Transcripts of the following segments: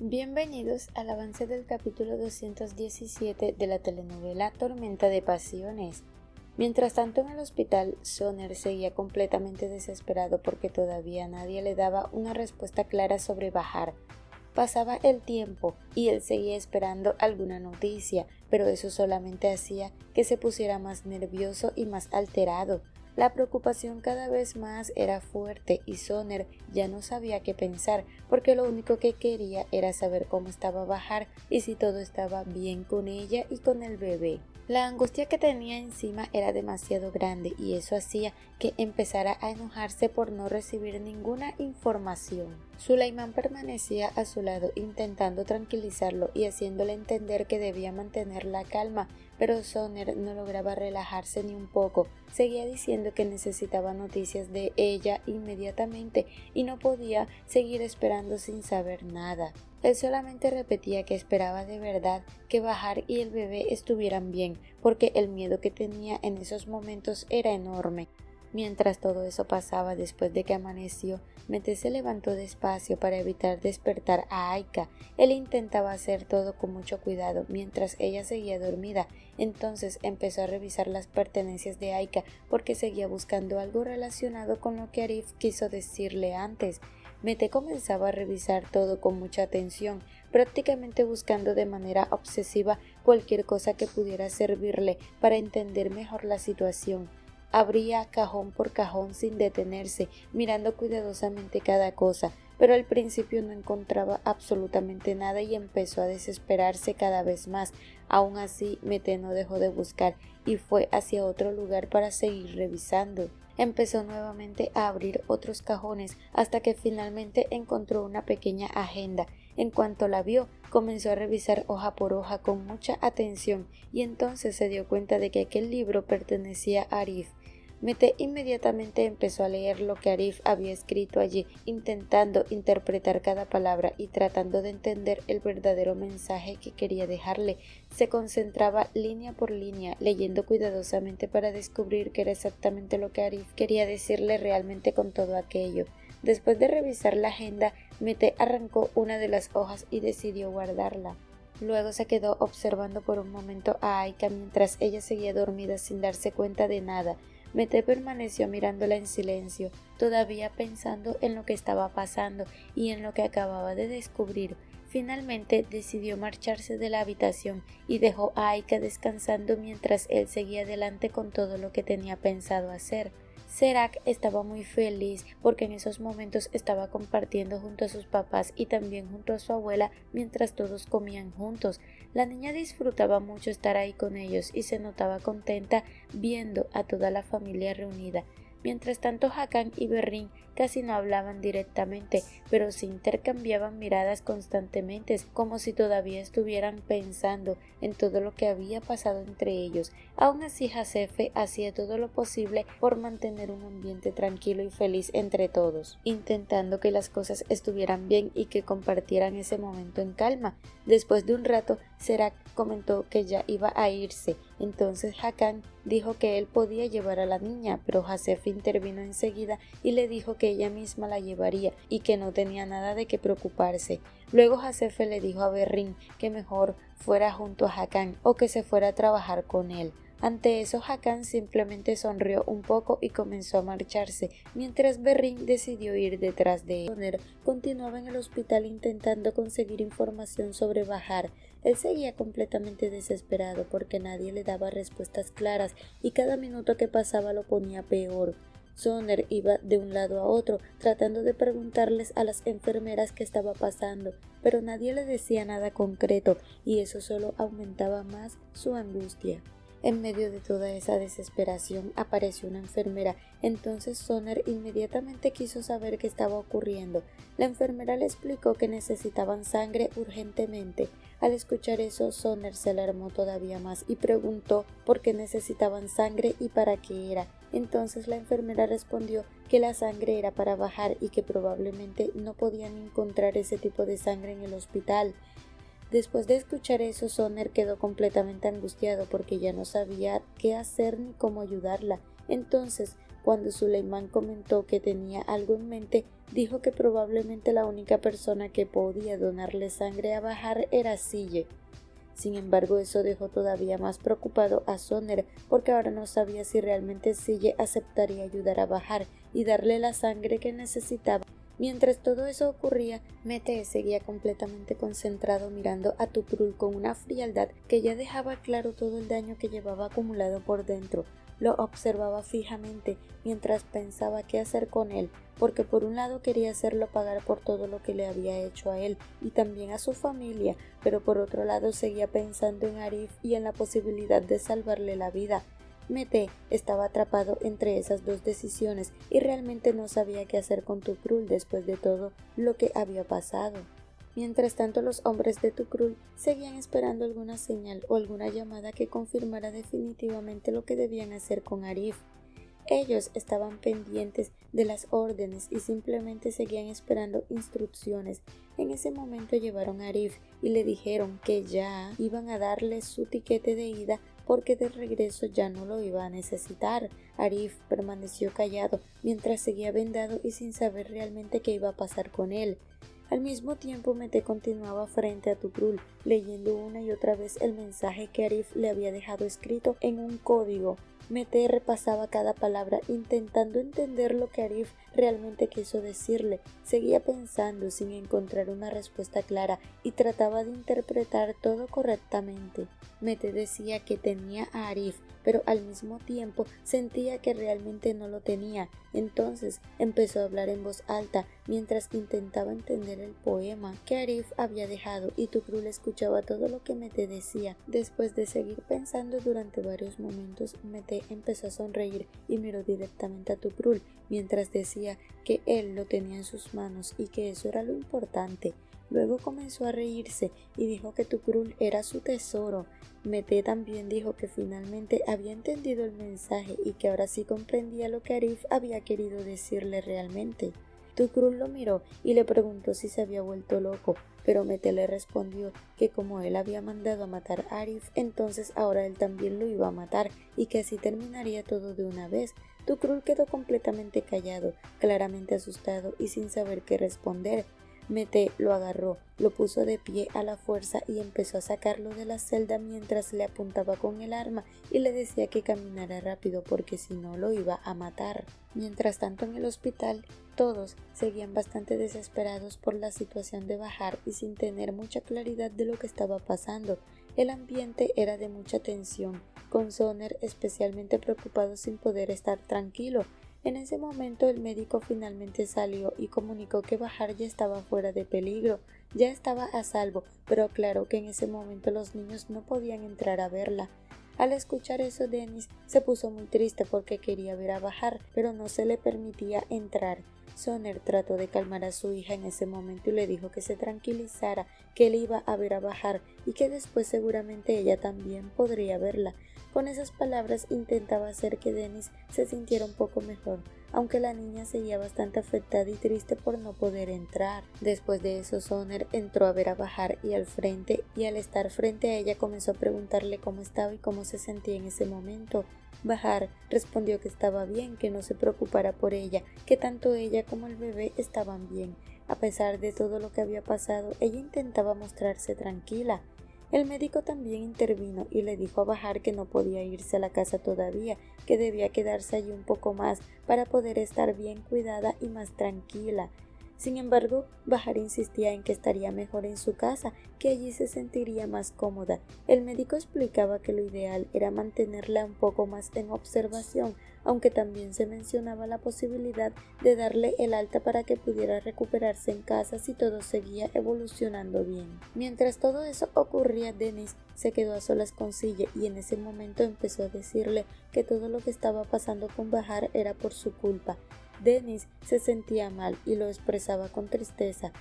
Bienvenidos al avance del capítulo 217 de la telenovela Tormenta de Pasiones. Mientras tanto en el hospital, Soner seguía completamente desesperado porque todavía nadie le daba una respuesta clara sobre Bahar. Pasaba el tiempo y él seguía esperando alguna noticia, pero eso solamente hacía que se pusiera más nervioso y más alterado. La preocupación cada vez más era fuerte y Soner ya no sabía qué pensar porque lo único que quería era saber cómo estaba Bahar y si todo estaba bien con ella y con el bebé. La angustia que tenía encima era demasiado grande y eso hacía que empezara a enojarse por no recibir ninguna información. Suleimán permanecía a su lado intentando tranquilizarlo y haciéndole entender que debía mantener la calma, pero Soner no lograba relajarse ni un poco. Seguía diciendo que necesitaba noticias de ella inmediatamente y no podía seguir esperando sin saber nada. Él solamente repetía que esperaba de verdad que Bahar y el bebé estuvieran bien, porque el miedo que tenía en esos momentos era enorme. Mientras todo eso pasaba, después de que amaneció, Mete se levantó despacio para evitar despertar a Aika. Él intentaba hacer todo con mucho cuidado mientras ella seguía dormida. Entonces empezó a revisar las pertenencias de Aika porque seguía buscando algo relacionado con lo que Arif quiso decirle antes. Mete comenzaba a revisar todo con mucha atención, prácticamente buscando de manera obsesiva cualquier cosa que pudiera servirle para entender mejor la situación. Abría cajón por cajón sin detenerse, mirando cuidadosamente cada cosa, pero al principio no encontraba absolutamente nada y empezó a desesperarse cada vez más. Aún así, Mete no dejó de buscar y fue hacia otro lugar para seguir revisando. Empezó nuevamente a abrir otros cajones hasta que finalmente encontró una pequeña agenda. En cuanto la vio, comenzó a revisar hoja por hoja con mucha atención y entonces se dio cuenta de que aquel libro pertenecía a Arif. Mete inmediatamente empezó a leer lo que Arif había escrito allí, intentando interpretar cada palabra y tratando de entender el verdadero mensaje que quería dejarle. Se concentraba línea por línea, leyendo cuidadosamente para descubrir qué era exactamente lo que Arif quería decirle realmente con todo aquello. Después de revisar la agenda, Mete arrancó una de las hojas y decidió guardarla. Luego se quedó observando por un momento a Aika mientras ella seguía dormida sin darse cuenta de nada. Mete permaneció mirándola en silencio, todavía pensando en lo que estaba pasando y en lo que acababa de descubrir. Finalmente decidió marcharse de la habitación y dejó a Aika descansando mientras él seguía adelante con todo lo que tenía pensado hacer. Serac estaba muy feliz porque en esos momentos estaba compartiendo junto a sus papás y también junto a su abuela mientras todos comían juntos. La niña disfrutaba mucho estar ahí con ellos y se notaba contenta viendo a toda la familia reunida. Mientras tanto, Hakan y Berrín casi no hablaban directamente, pero se intercambiaban miradas constantemente, como si todavía estuvieran pensando en todo lo que había pasado entre ellos. Aún así, Hasefe hacía todo lo posible por mantener un ambiente tranquilo y feliz entre todos, intentando que las cosas estuvieran bien y que compartieran ese momento en calma. Después de un rato, Serac comentó que ya iba a irse. Entonces Hakan dijo que él podía llevar a la niña, pero Hasefe intervino enseguida y le dijo que ella misma la llevaría y que no tenía nada de qué preocuparse. Luego Hasefe le dijo a Berrín que mejor fuera junto a Hakan o que se fuera a trabajar con él. Ante eso, Hakan simplemente sonrió un poco y comenzó a marcharse, mientras Berrín decidió ir detrás de él. Soner continuaba en el hospital intentando conseguir información sobre Bahar. Él seguía completamente desesperado porque nadie le daba respuestas claras y cada minuto que pasaba lo ponía peor. Soner iba de un lado a otro tratando de preguntarles a las enfermeras qué estaba pasando, pero nadie le decía nada concreto y eso solo aumentaba más su angustia. En medio de toda esa desesperación apareció una enfermera. Entonces Soner inmediatamente quiso saber qué estaba ocurriendo. La enfermera le explicó que necesitaban sangre urgentemente. Al escuchar eso, Soner se alarmó todavía más y preguntó por qué necesitaban sangre y para qué era. Entonces la enfermera respondió que la sangre era para Bahar y que probablemente no podían encontrar ese tipo de sangre en el hospital. Después de escuchar eso, Soner quedó completamente angustiado porque ya no sabía qué hacer ni cómo ayudarla. Entonces Cuando Suleimán comentó que tenía algo en mente, dijo que probablemente la única persona que podía donarle sangre a Bahar era Sille. Sin embargo, eso dejó todavía más preocupado a Soner, porque ahora no sabía si realmente Sille aceptaría ayudar a Bahar y darle la sangre que necesitaba. Mientras todo eso ocurría, Mete seguía completamente concentrado mirando a Tukrul con una frialdad que ya dejaba claro todo el daño que llevaba acumulado por dentro. Lo observaba fijamente mientras pensaba qué hacer con él, porque por un lado quería hacerlo pagar por todo lo que le había hecho a él y también a su familia, pero por otro lado seguía pensando en Arif y en la posibilidad de salvarle la vida. Mete estaba atrapado entre esas dos decisiones y realmente no sabía qué hacer con Tukrul después de todo lo que había pasado. Mientras tanto, los hombres de Tukrul seguían esperando alguna señal o alguna llamada que confirmara definitivamente lo que debían hacer con Arif. Ellos estaban pendientes de las órdenes y simplemente seguían esperando instrucciones. En ese momento llevaron a Arif y le dijeron que ya iban a darle su tiquete de ida porque de regreso ya no lo iba a necesitar. Arif permaneció callado mientras seguía vendado y sin saber realmente qué iba a pasar con él. Al mismo tiempo, Mete continuaba frente a Tukrul, leyendo una y otra vez el mensaje que Arif le había dejado escrito en un código. Mete repasaba cada palabra, intentando entender lo que Arif realmente quiso decirle. Seguía pensando sin encontrar una respuesta clara y trataba de interpretar todo correctamente. Mete decía que tenía a Arif, pero al mismo tiempo sentía que realmente no lo tenía. Entonces empezó a hablar en voz alta mientras intentaba entender el poema que Arif había dejado, y Tukrul escuchaba todo lo que Mete decía. Después de seguir pensando durante varios momentos, Mete empezó a sonreír y miró directamente a Tukrul mientras decía que él lo tenía en sus manos y que eso era lo importante. Luego comenzó a reírse y dijo que Tukrul era su tesoro. Mete también dijo que finalmente había entendido el mensaje y que ahora sí comprendía lo que Arif había querido decirle realmente. Tukrul lo miró y le preguntó si se había vuelto loco, pero Mete le respondió que como él había mandado a matar a Arif, entonces ahora él también lo iba a matar y que así terminaría todo de una vez. Tukrul quedó completamente callado, claramente asustado y sin saber qué responder. Mete lo agarró, lo puso de pie a la fuerza y empezó a sacarlo de la celda mientras le apuntaba con el arma y le decía que caminara rápido porque si no lo iba a matar. Mientras tanto, en el hospital, todos seguían bastante desesperados por la situación de Bahar y sin tener mucha claridad de lo que estaba pasando. El ambiente era de mucha tensión, con Soner especialmente preocupado sin poder estar tranquilo. En ese momento el médico finalmente salió y comunicó que Bahar ya estaba fuera de peligro, ya estaba a salvo, pero aclaró que en ese momento los niños no podían entrar a verla. Al escuchar eso, Dennis se puso muy triste porque quería ver a Bahar, pero no se le permitía entrar. Soner trató de calmar a su hija en ese momento y le dijo que se tranquilizara, que él iba a ver a Bahar y que después seguramente ella también podría verla. Con esas palabras intentaba hacer que Dennis se sintiera un poco mejor, aunque la niña seguía bastante afectada y triste por no poder entrar. Después de eso, Soner entró a ver a Bahar y al estar frente a ella comenzó a preguntarle cómo estaba y cómo se sentía en ese momento. Bahar respondió que estaba bien, que no se preocupara por ella, que tanto ella como el bebé estaban bien. A pesar de todo lo que había pasado, ella intentaba mostrarse tranquila. El médico también intervino y le dijo a Bahar que no podía irse a la casa todavía, que debía quedarse allí un poco más para poder estar bien cuidada y más tranquila. Sin embargo, Bahar insistía en que estaría mejor en su casa, que allí se sentiría más cómoda. El médico explicaba que lo ideal era mantenerla un poco más en observación, aunque también se mencionaba la posibilidad de darle el alta para que pudiera recuperarse en casa si todo seguía evolucionando bien. Mientras todo eso ocurría, Dennis se quedó a solas con Sille y en ese momento empezó a decirle que todo lo que estaba pasando con Bahar era por su culpa. Dennis se sentía mal y lo expresaba con tristeza,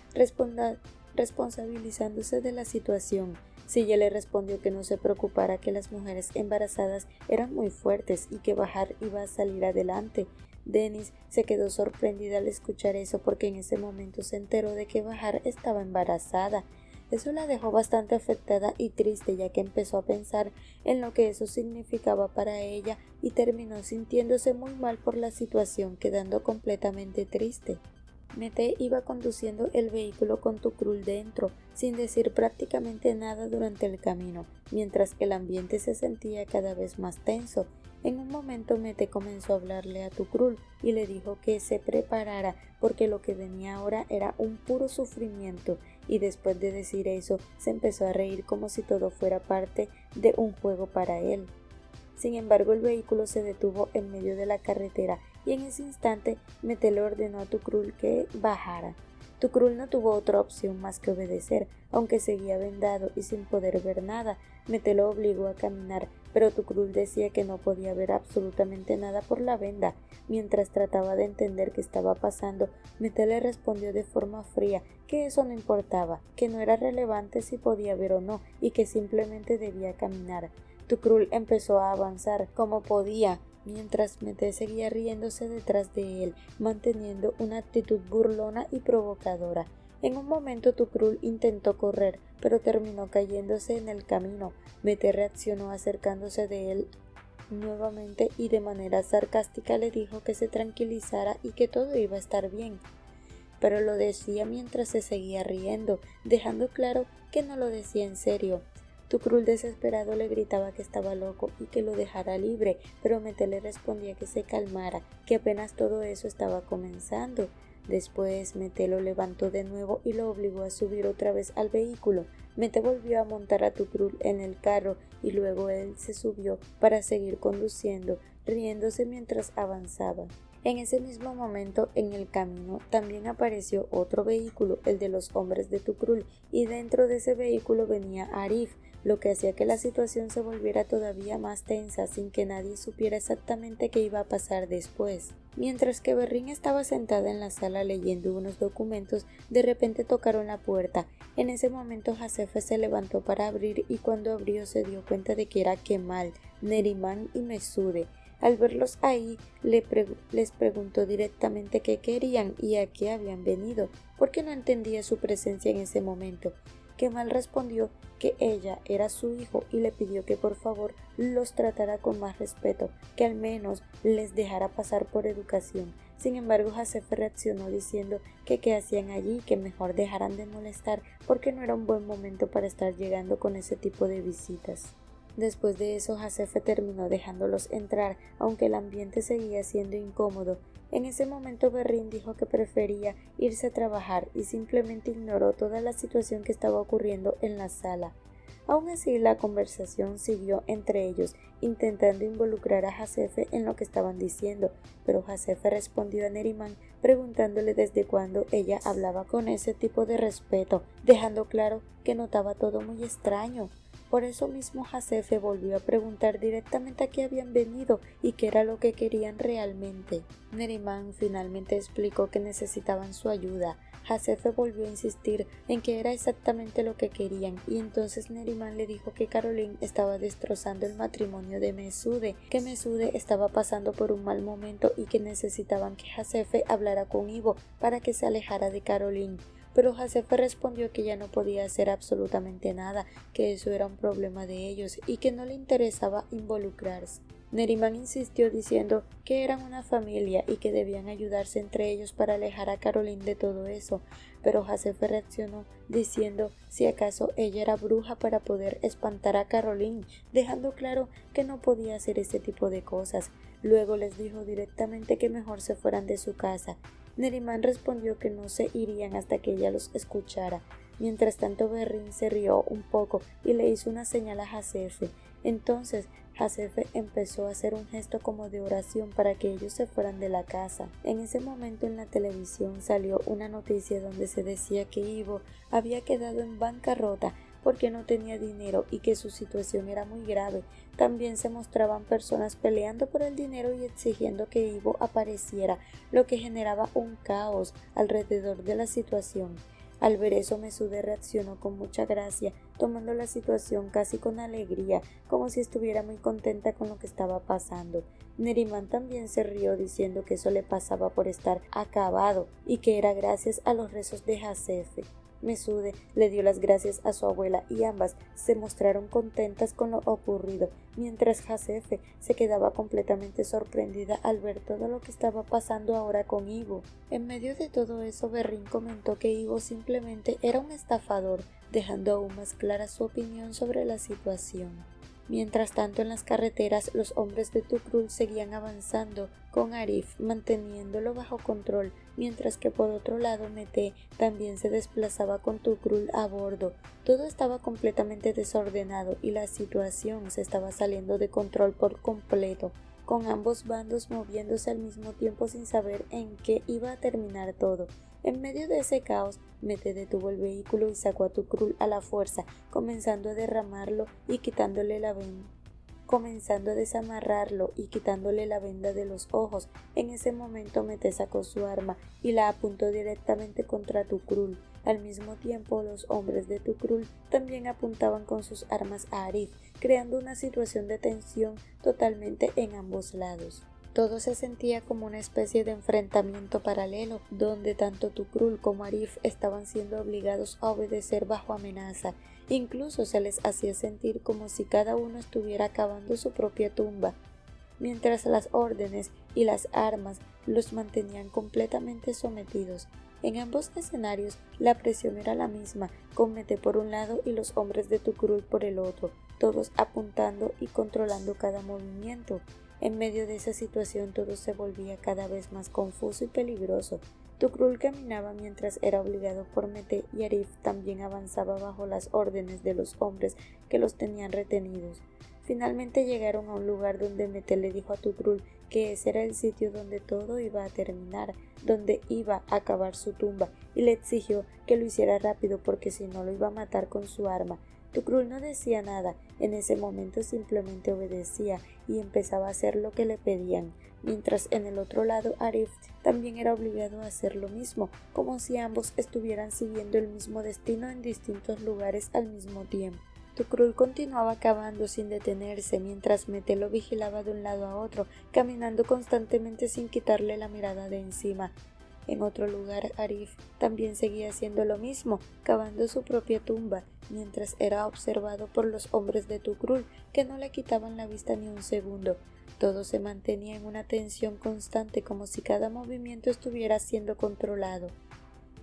responsabilizándose de la situación. Sille le respondió que no se preocupara, que las mujeres embarazadas eran muy fuertes y que Bahar iba a salir adelante. Dennis se quedó sorprendida al escuchar eso porque en ese momento se enteró de que Bahar estaba embarazada. Eso la dejó bastante afectada y triste, ya que empezó a pensar en lo que eso significaba para ella y terminó sintiéndose muy mal por la situación, quedando completamente triste. Mete iba conduciendo el vehículo con Tukrul dentro, sin decir prácticamente nada durante el camino, mientras el ambiente se sentía cada vez más tenso. En un momento Mete comenzó a hablarle a Tukrul y le dijo que se preparara porque lo que venía ahora era un puro sufrimiento, y después de decir eso se empezó a reír como si todo fuera parte de un juego para él. Sin embargo, el vehículo se detuvo en medio de la carretera y en ese instante Mete le ordenó a Tukrul que bajara. Tukrul no tuvo otra opción más que obedecer, aunque seguía vendado y sin poder ver nada. Mete lo obligó a caminar, pero Tukrul decía que no podía ver absolutamente nada por la venda. Mientras trataba de entender qué estaba pasando, Mete le respondió de forma fría que eso no importaba, que no era relevante si podía ver o no y que simplemente debía caminar. Tukrul empezó a avanzar como podía, mientras Mete seguía riéndose detrás de él, manteniendo una actitud burlona y provocadora. En un momento Tukrul intentó correr, pero terminó cayéndose en el camino. Mete reaccionó acercándose de él nuevamente y de manera sarcástica le dijo que se tranquilizara y que todo iba a estar bien. Pero lo decía mientras se seguía riendo, dejando claro que no lo decía en serio. Tukrul desesperado le gritaba que estaba loco y que lo dejara libre, pero Mete le respondía que se calmara, que apenas todo eso estaba comenzando. Después Mete lo levantó de nuevo y lo obligó a subir otra vez al vehículo. Mete volvió a montar a Tukrul en el carro y luego él se subió para seguir conduciendo, riéndose mientras avanzaba. En ese mismo momento, en el camino, también apareció otro vehículo, el de los hombres de Tukrul, y dentro de ese vehículo venía Arif, lo que hacía que la situación se volviera todavía más tensa sin que nadie supiera exactamente qué iba a pasar después. Mientras que Berrín estaba sentada en la sala leyendo unos documentos, de repente tocaron la puerta. En ese momento Hasefe se levantó para abrir y cuando abrió se dio cuenta de que era Kemal, Neriman y Mesude. Al verlos ahí, les preguntó directamente qué querían y a qué habían venido, porque no entendía su presencia en ese momento. Kemal respondió que ella era su hijo y le pidió que por favor los tratara con más respeto, que al menos les dejara pasar por educación. Sin embargo, Hasefe reaccionó diciendo que qué hacían allí y que mejor dejaran de molestar porque no era un buen momento para estar llegando con ese tipo de visitas. Después de eso, Hasefe terminó dejándolos entrar, aunque el ambiente seguía siendo incómodo. En ese momento Berrín dijo que prefería irse a trabajar y simplemente ignoró toda la situación que estaba ocurriendo en la sala. Aún así, la conversación siguió entre ellos, intentando involucrar a Hasefe en lo que estaban diciendo, pero Hasefe respondió a Neriman preguntándole desde cuándo ella hablaba con ese tipo de respeto, dejando claro que notaba todo muy extraño. Por eso mismo Hasefe volvió a preguntar directamente a qué habían venido y qué era lo que querían realmente. Neriman finalmente explicó que necesitaban su ayuda. Hasefe volvió a insistir en que era exactamente lo que querían y entonces Neriman le dijo que Caroline estaba destrozando el matrimonio de Mesude, que Mesude estaba pasando por un mal momento y que necesitaban que Hasefe hablara con Ivo para que se alejara de Caroline. Pero Hasefe respondió que ya no podía hacer absolutamente nada, que eso era un problema de ellos y que no le interesaba involucrarse. Neriman insistió diciendo que eran una familia y que debían ayudarse entre ellos para alejar a Caroline de todo eso, pero Hasefe reaccionó diciendo si acaso ella era bruja para poder espantar a Caroline, dejando claro que no podía hacer ese tipo de cosas. Luego les dijo directamente que mejor se fueran de su casa. Neriman respondió que no se irían hasta que ella los escuchara. Mientras tanto Berrín se rió un poco y le hizo una señal a Hasefe. Entonces Hasefe empezó a hacer un gesto como de oración para que ellos se fueran de la casa. En ese momento en la televisión salió una noticia donde se decía que Ivo había quedado en bancarrota porque no tenía dinero y que su situación era muy grave. También se mostraban personas peleando por el dinero y exigiendo que Ivo apareciera, lo que generaba un caos alrededor de la situación. Al ver eso, Mesude reaccionó con mucha gracia, tomando la situación casi con alegría, como si estuviera muy contenta con lo que estaba pasando. Neriman también se rió diciendo que eso le pasaba por estar acabado y que era gracias a los rezos de Hasefe. Mesude le dio las gracias a su abuela y ambas se mostraron contentas con lo ocurrido, mientras Josefa se quedaba completamente sorprendida al ver todo lo que estaba pasando ahora con Ivo. En medio de todo eso, Berrín comentó que Ivo simplemente era un estafador, dejando aún más clara su opinión sobre la situación. Mientras tanto, en las carreteras, los hombres de Tukrul seguían avanzando, con Arif manteniéndolo bajo control, mientras que por otro lado Mete también se desplazaba con Tukrul a bordo. Todo estaba completamente desordenado y la situación se estaba saliendo de control por completo, con ambos bandos moviéndose al mismo tiempo sin saber en qué iba a terminar todo. En medio de ese caos, Mete detuvo el vehículo y sacó a Tukrul a la fuerza, comenzando a desamarrarlo y quitándole la venda de los ojos. En ese momento Mete sacó su arma y la apuntó directamente contra Tukrul. Al mismo tiempo, los hombres de Tukrul también apuntaban con sus armas a Arif, creando una situación de tensión totalmente en ambos lados. Todo se sentía como una especie de enfrentamiento paralelo, donde tanto Tukrul como Arif estaban siendo obligados a obedecer bajo amenaza. Incluso se les hacía sentir como si cada uno estuviera cavando su propia tumba, mientras las órdenes y las armas los mantenían completamente sometidos. En ambos escenarios la presión era la misma, con Mete por un lado y los hombres de Tukrul por el otro, todos apuntando y controlando cada movimiento. En medio de esa situación todo se volvía cada vez más confuso y peligroso. Tukrul caminaba mientras era obligado por Mete y Arif también avanzaba bajo las órdenes de los hombres que los tenían retenidos. Finalmente llegaron a un lugar donde Mete le dijo a Tukrul que ese era el sitio donde todo iba a terminar, donde iba a cavar su tumba, y le exigió que lo hiciera rápido porque si no lo iba a matar con su arma. Tukrul no decía nada, en ese momento simplemente obedecía y empezaba a hacer lo que le pedían, mientras en el otro lado Arif también era obligado a hacer lo mismo, como si ambos estuvieran siguiendo el mismo destino en distintos lugares al mismo tiempo. Tukrul continuaba cavando sin detenerse, mientras Mete lo vigilaba de un lado a otro, caminando constantemente sin quitarle la mirada de encima. En otro lugar, Arif también seguía haciendo lo mismo, cavando su propia tumba, mientras era observado por los hombres de Tukrul, que no le quitaban la vista ni un segundo. Todo se mantenía en una tensión constante, como si cada movimiento estuviera siendo controlado.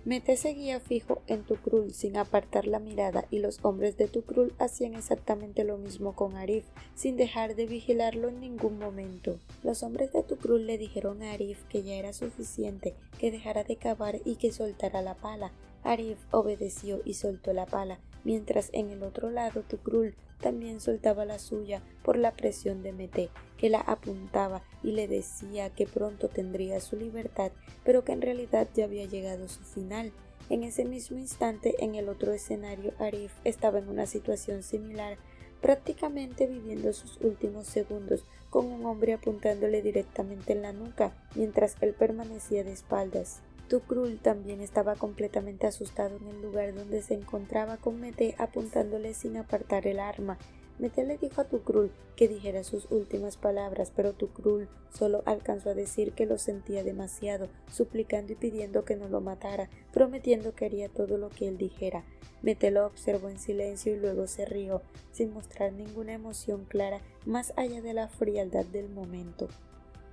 Mete seguía fijo en Tukrul sin apartar la mirada y los hombres de Tukrul hacían exactamente lo mismo con Arif, sin dejar de vigilarlo en ningún momento. Los hombres de Tukrul le dijeron a Arif que ya era suficiente, que dejara de cavar y que soltara la pala. Arif obedeció y soltó la pala, mientras en el otro lado Tukrul también soltaba la suya por la presión de Mete, que la apuntaba y le decía que pronto tendría su libertad, pero que en realidad ya había llegado su final. En ese mismo instante, en el otro escenario, Arif estaba en una situación similar, prácticamente viviendo sus últimos segundos, con un hombre apuntándole directamente en la nuca, mientras él permanecía de espaldas. Tukrul también estaba completamente asustado en el lugar donde se encontraba, con Mete apuntándole sin apartar el arma. Mete le dijo a Tukrul que dijera sus últimas palabras, pero Tukrul solo alcanzó a decir que lo sentía demasiado, suplicando y pidiendo que no lo matara, prometiendo que haría todo lo que él dijera. Mete lo observó en silencio y luego se rió, sin mostrar ninguna emoción clara más allá de la frialdad del momento.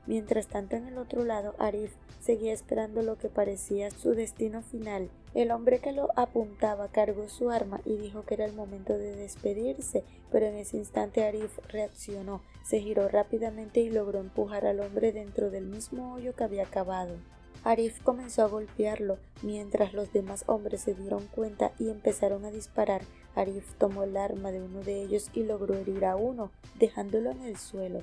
Mientras tanto, en el otro lado, Arif seguía esperando lo que parecía su destino final. El hombre que lo apuntaba cargó su arma y dijo que era el momento de despedirse, pero en ese instante Arif reaccionó, se giró rápidamente y logró empujar al hombre dentro del mismo hoyo que había cavado. Arif comenzó a golpearlo, mientras los demás hombres se dieron cuenta y empezaron a disparar. Arif tomó el arma de uno de ellos y logró herir a uno, dejándolo en el suelo.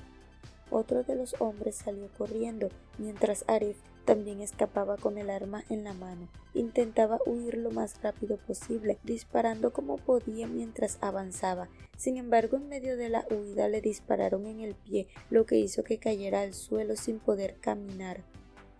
Otro de los hombres salió corriendo, mientras Arif también escapaba con el arma en la mano. Intentaba huir lo más rápido posible, disparando como podía mientras avanzaba. Sin embargo, en medio de la huida le dispararon en el pie, lo que hizo que cayera al suelo sin poder caminar.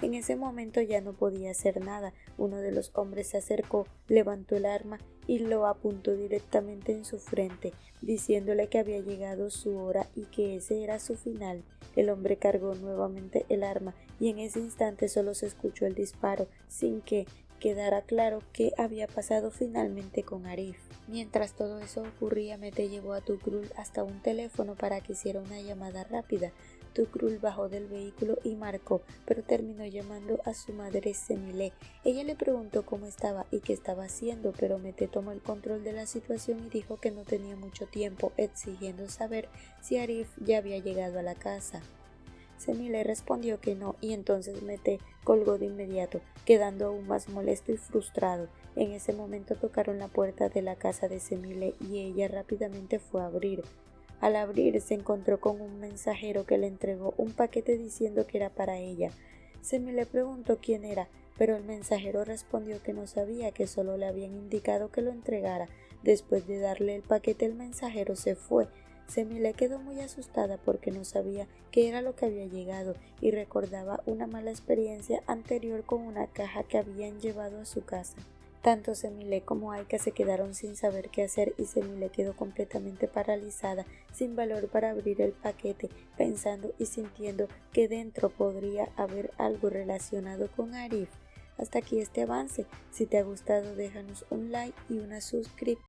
En ese momento ya no podía hacer nada. Uno de los hombres se acercó, levantó el arma y lo apuntó directamente en su frente, diciéndole que había llegado su hora y que ese era su final. El hombre cargó nuevamente el arma y en ese instante solo se escuchó el disparo, sin que quedara claro qué había pasado finalmente con Arif. Mientras todo eso ocurría, Mete llevó a Tugrul hasta un teléfono para que hiciera una llamada rápida. Tugrul bajó del vehículo y marcó, pero terminó llamando a su madre Semile. Ella le preguntó cómo estaba y qué estaba haciendo, pero Mete tomó el control de la situación y dijo que no tenía mucho tiempo, exigiendo saber si Arif ya había llegado a la casa. Semile respondió que no, y entonces Mete colgó de inmediato, quedando aún más molesto y frustrado. En ese momento tocaron la puerta de la casa de Semile y ella rápidamente fue a abrir. Al abrir se encontró con un mensajero que le entregó un paquete diciendo que era para ella. Semile preguntó quién era, pero el mensajero respondió que no sabía, que solo le habían indicado que lo entregara. Después de darle el paquete, el mensajero se fue. Semile quedó muy asustada porque no sabía qué era lo que había llegado y recordaba una mala experiencia anterior con una caja que habían llevado a su casa. Tanto Semile como Aika se quedaron sin saber qué hacer y Semile quedó completamente paralizada, sin valor para abrir el paquete, pensando y sintiendo que dentro podría haber algo relacionado con Arif. Hasta aquí este avance. Si te ha gustado, déjanos un like y una suscripción.